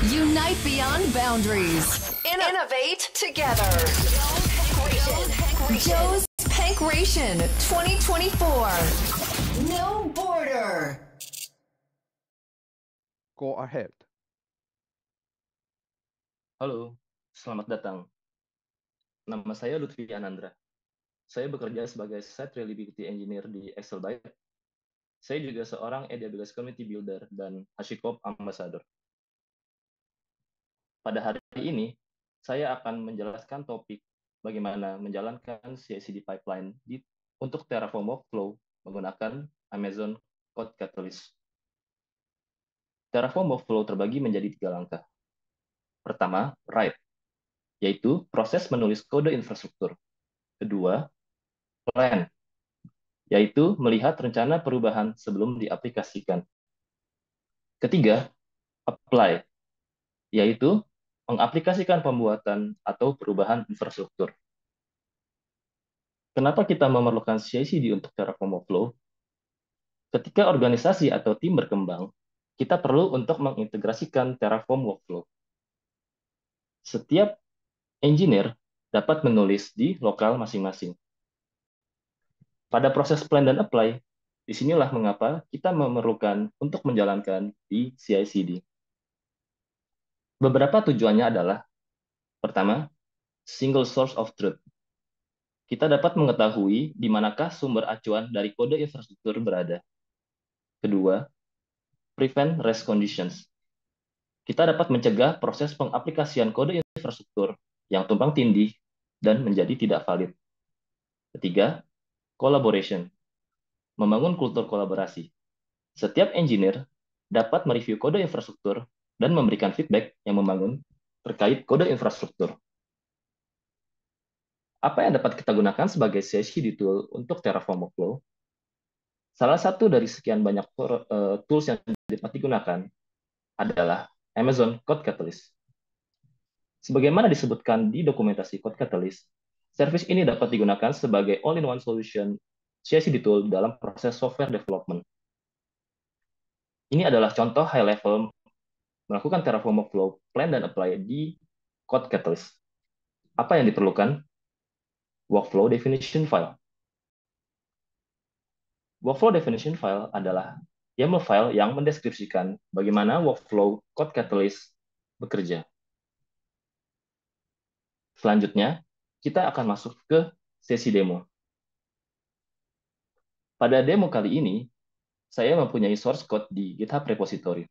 Unite beyond boundaries. Innovate together. Joe's Pankration 2024. No border. Go ahead. Halo, selamat datang. Nama saya Lutfi Anandra. Saya bekerja sebagai Site Reliability Engineer di Excelbyte. Saya juga seorang AWS Community Builder dan HashiCorp Ambassador. Pada hari ini, saya akan menjelaskan topik bagaimana menjalankan CI/CD pipeline untuk Terraform Workflow menggunakan Amazon Code Catalyst. Terraform Workflow terbagi menjadi 3 langkah. Pertama, write, yaitu proses menulis kode infrastruktur. Kedua, plan, yaitu melihat rencana perubahan sebelum diaplikasikan. Ketiga, apply, yaitu mengaplikasikan pembuatan atau perubahan infrastruktur. Kenapa kita memerlukan CI/CD untuk Terraform Workflow? Ketika organisasi atau tim berkembang, kita perlu untuk mengintegrasikan Terraform Workflow. Setiap engineer dapat menulis di lokal masing-masing. Pada proses plan dan apply, disinilah mengapa kita memerlukan untuk menjalankan di CI/CD. Beberapa tujuannya adalah, pertama, single source of truth. Kita dapat mengetahui di manakah sumber acuan dari kode infrastruktur berada. Kedua, prevent race conditions. Kita dapat mencegah proses pengaplikasian kode infrastruktur yang tumpang tindih dan menjadi tidak valid. Ketiga, collaboration. Membangun kultur kolaborasi. Setiap engineer dapat mereview kode infrastruktur dan memberikan feedback yang membangun terkait kode infrastruktur. Apa yang dapat kita gunakan sebagai CI/CD tool untuk Terraform Workflow? Salah satu dari sekian banyak tools yang dapat digunakan adalah Amazon Code Catalyst. Sebagaimana disebutkan di dokumentasi Code Catalyst, service ini dapat digunakan sebagai all-in-one solution CI/CD tool dalam proses software development. Ini adalah contoh high-level melakukan Terraform Workflow, plan dan apply di Code Catalyst. Apa yang diperlukan? Workflow definition file. Workflow definition file adalah YAML file yang mendeskripsikan bagaimana workflow Code Catalyst bekerja. Selanjutnya, kita akan masuk ke sesi demo. Pada demo kali ini, saya mempunyai source code di GitHub repository.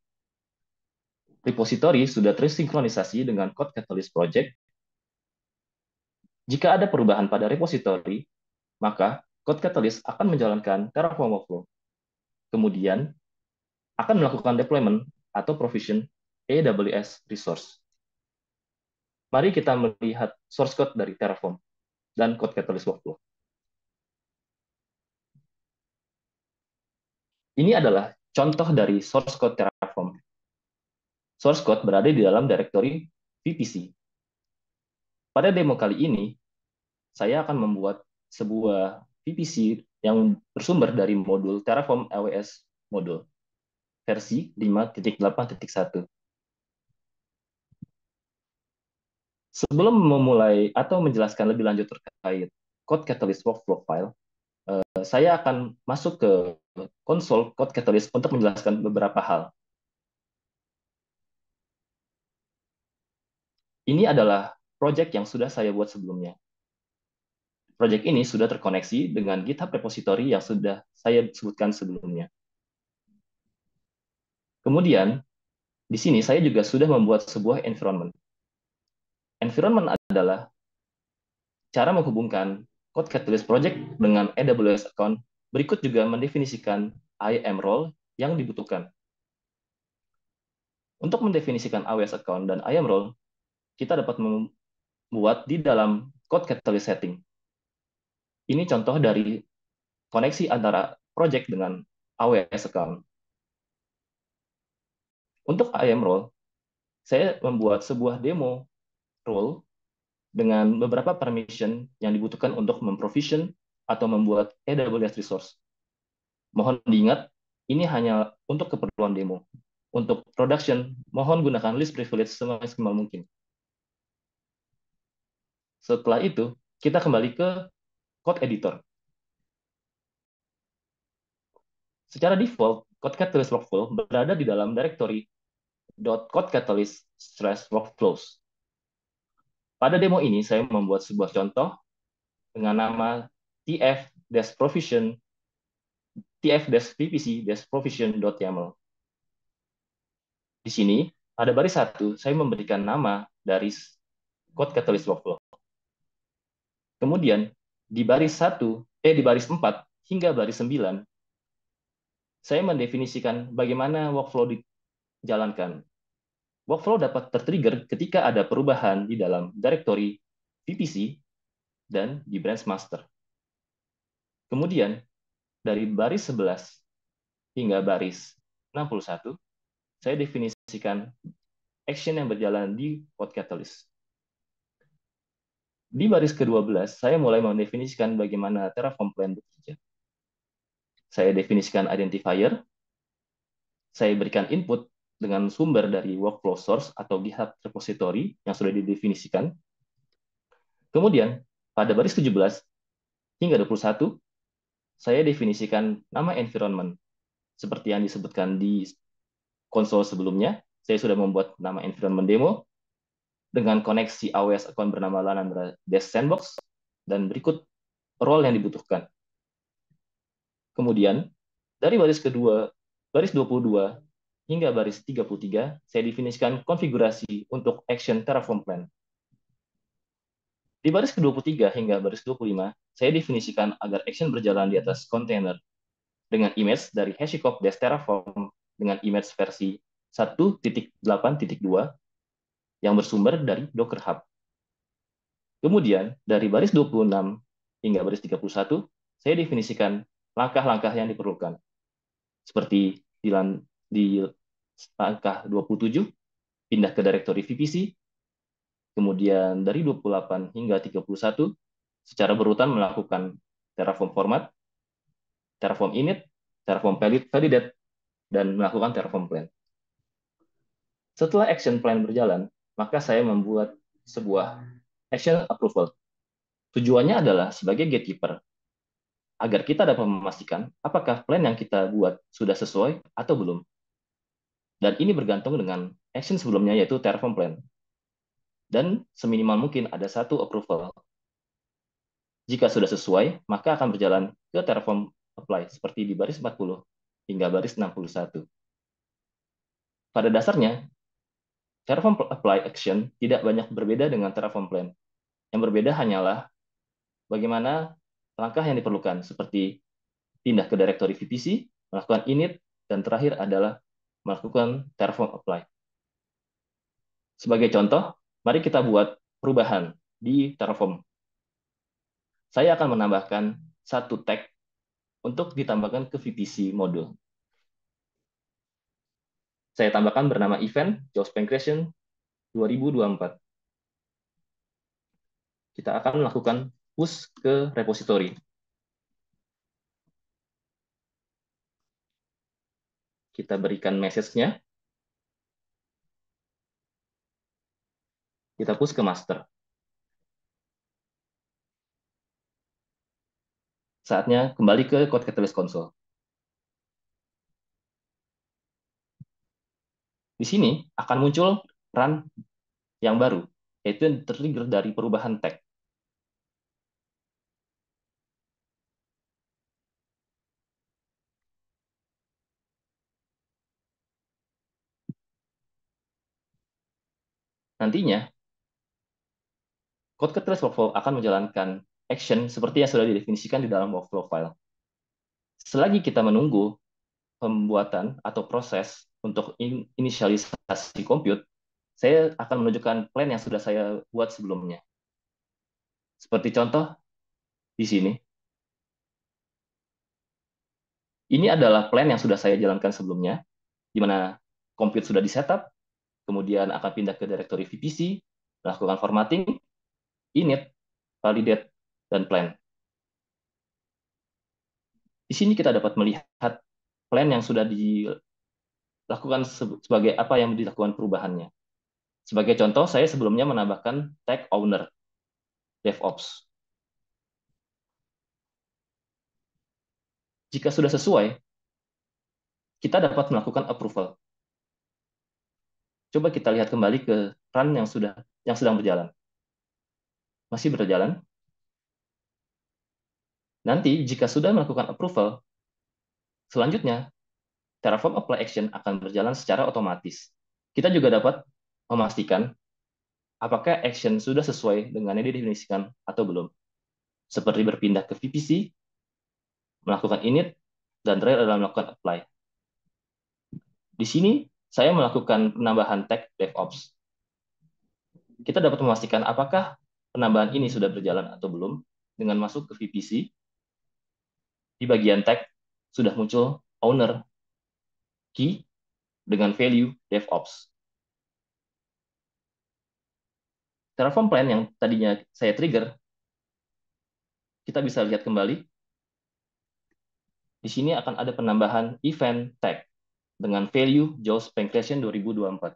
Repository sudah tersinkronisasi dengan Code Catalyst project. Jika ada perubahan pada repository, maka Code Catalyst akan menjalankan Terraform Workflow. Kemudian, akan melakukan deployment atau provision AWS resource. Mari kita melihat source code dari Terraform dan Code Catalyst Workflow. Ini adalah contoh dari source code Terraform. Source code berada di dalam directory VPC. Pada demo kali ini, saya akan membuat sebuah VPC yang bersumber dari modul Terraform AWS modul versi 5.8.1. Sebelum memulai atau menjelaskan lebih lanjut terkait Code Catalyst Workflow file, saya akan masuk ke konsol Code Catalyst untuk menjelaskan beberapa hal. Ini adalah project yang sudah saya buat sebelumnya. Project ini sudah terkoneksi dengan GitHub repository yang sudah saya sebutkan sebelumnya. Kemudian, di sini saya juga sudah membuat sebuah environment. Environment adalah cara menghubungkan Code Catalyst Project dengan AWS account. Berikut juga mendefinisikan IAM role yang dibutuhkan. Untuk mendefinisikan AWS account dan IAM role, kita dapat membuat di dalam Code Catalyst setting. Ini contoh dari koneksi antara project dengan AWS account. Untuk IAM role, saya membuat sebuah demo role dengan beberapa permission yang dibutuhkan untuk memprovision atau membuat AWS resource. Mohon diingat, ini hanya untuk keperluan demo. Untuk production, mohon gunakan list privilege semaksimal mungkin. Setelah itu, kita kembali ke code editor. Secara default, code catalyst workflow berada di dalam directory .codecatalyst/workflows. Pada demo ini, saya membuat sebuah contoh dengan nama tf-provision tf-vpc-provision.yaml. Di sini, pada baris 1, saya memberikan nama dari code catalyst workflow. Kemudian, di baris 4 hingga baris 9, saya mendefinisikan bagaimana workflow dijalankan. Workflow dapat tertrigger ketika ada perubahan di dalam directory VPC dan di branch master. Kemudian, dari baris 11 hingga baris 61, saya definisikan action yang berjalan di code catalyst. Di baris ke-12, saya mulai mendefinisikan bagaimana Terraform plan bekerja. Saya definisikan identifier, saya berikan input dengan sumber dari workflow source atau GitHub repository yang sudah didefinisikan. Kemudian, pada baris 17 hingga 21, saya definisikan nama environment. Seperti yang disebutkan di konsol sebelumnya, saya sudah membuat nama environment demo dengan koneksi AWS account bernama Lanandra-Sandbox, dan berikut role yang dibutuhkan. Kemudian, dari baris 22 hingga baris 33, saya definisikan konfigurasi untuk action Terraform plan. Di baris ke-23 hingga baris 25, saya definisikan agar action berjalan di atas kontainer dengan image dari HashiCorp-Terraform dengan image versi 1.8.2 yang bersumber dari Docker Hub. Kemudian, dari baris 26 hingga baris 31, saya definisikan langkah-langkah yang diperlukan. Seperti di langkah 27, pindah ke directory VPC, kemudian dari 28 hingga 31, secara berurutan melakukan Terraform format, Terraform init, Terraform validate, dan melakukan Terraform plan. Setelah action plan berjalan, maka saya membuat sebuah action approval. Tujuannya adalah sebagai gatekeeper, agar kita dapat memastikan apakah plan yang kita buat sudah sesuai atau belum. Dan ini bergantung dengan action sebelumnya, yaitu Terraform plan. Dan seminimal mungkin ada satu approval. Jika sudah sesuai, maka akan berjalan ke Terraform apply, seperti di baris 40 hingga baris 61. Pada dasarnya, Terraform apply action tidak banyak berbeda dengan Terraform plan. Yang berbeda hanyalah bagaimana langkah yang diperlukan, seperti pindah ke directory VPC, melakukan init, dan terakhir adalah melakukan Terraform apply. Sebagai contoh, mari kita buat perubahan di Terraform. Saya akan menambahkan satu tag untuk ditambahkan ke VPC module. Saya tambahkan bernama event Chaos Pancreation 2024. Kita akan melakukan push ke repository. Kita berikan message-nya. Kita push ke master. Saatnya kembali ke Code Catalyst console. Di sini akan muncul run yang baru, yaitu yang tertrigger dari perubahan tag. Nantinya, Code Catalyst Workflow akan menjalankan action seperti yang sudah didefinisikan di dalam workflow file. Selagi kita menunggu pembuatan atau proses untuk inisialisasi compute, saya akan menunjukkan plan yang sudah saya buat sebelumnya. Seperti contoh di sini. Ini adalah plan yang sudah saya jalankan sebelumnya, di mana compute sudah di-setup, kemudian akan pindah ke directory VPC, melakukan formatting, init, validate, dan plan. Di sini kita dapat melihat plan yang sudah lakukan sebagai apa yang dilakukan perubahannya. Sebagai contoh, saya sebelumnya menambahkan tag owner DevOps. Jika sudah sesuai, kita dapat melakukan approval. Coba kita lihat kembali ke run yang sedang berjalan. Masih berjalan. Nanti jika sudah melakukan approval, selanjutnya Terraform Apply Action akan berjalan secara otomatis. Kita juga dapat memastikan apakah action sudah sesuai dengan yang didefinisikan atau belum. Seperti berpindah ke VPC, melakukan init, dan terakhir adalah melakukan apply. Di sini, saya melakukan penambahan tag DevOps. Kita dapat memastikan apakah penambahan ini sudah berjalan atau belum dengan masuk ke VPC. Di bagian tag sudah muncul owner key dengan value DevOps. Terraform plan yang tadinya saya trigger, kita bisa lihat kembali. Di sini akan ada penambahan event tag dengan value JAWS Pancreation 2024.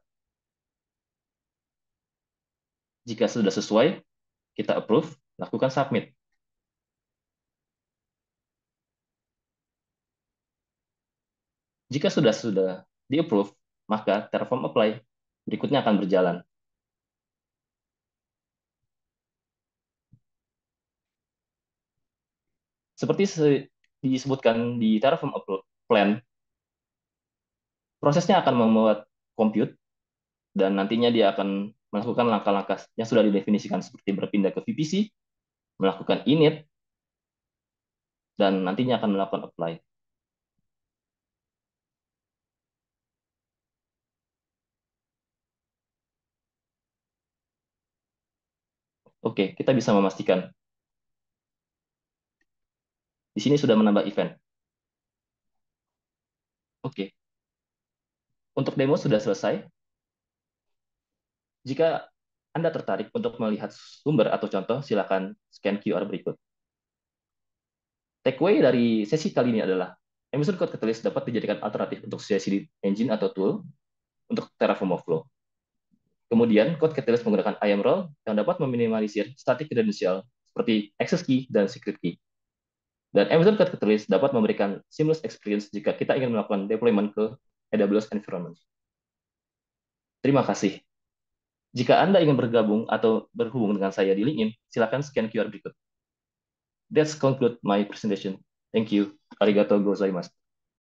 Jika sudah sesuai, kita approve, lakukan submit. Jika sudah di-approve, maka Terraform Apply berikutnya akan berjalan. Seperti disebutkan di Terraform Plan, prosesnya akan membuat compute, dan nantinya dia akan melakukan langkah-langkah yang sudah didefinisikan seperti berpindah ke VPC, melakukan init, dan nantinya akan melakukan apply. Oke, kita bisa memastikan. Di sini sudah menambah event. Oke, untuk demo sudah selesai. Jika Anda tertarik untuk melihat sumber atau contoh, silakan scan QR berikut. Takeaway dari sesi kali ini adalah Amazon Code Catalyst dapat dijadikan alternatif untuk CI/CD engine atau tool untuk Terraform Workflow. Kemudian, Code Catalyst menggunakan IAM role yang dapat meminimalisir static credential seperti access key dan secret key. Dan Amazon Code Catalyst dapat memberikan seamless experience jika kita ingin melakukan deployment ke AWS environment. Terima kasih. Jika Anda ingin bergabung atau berhubung dengan saya di LinkedIn, silakan scan QR berikut. That's conclude my presentation. Thank you. Arigatou gozaimasu.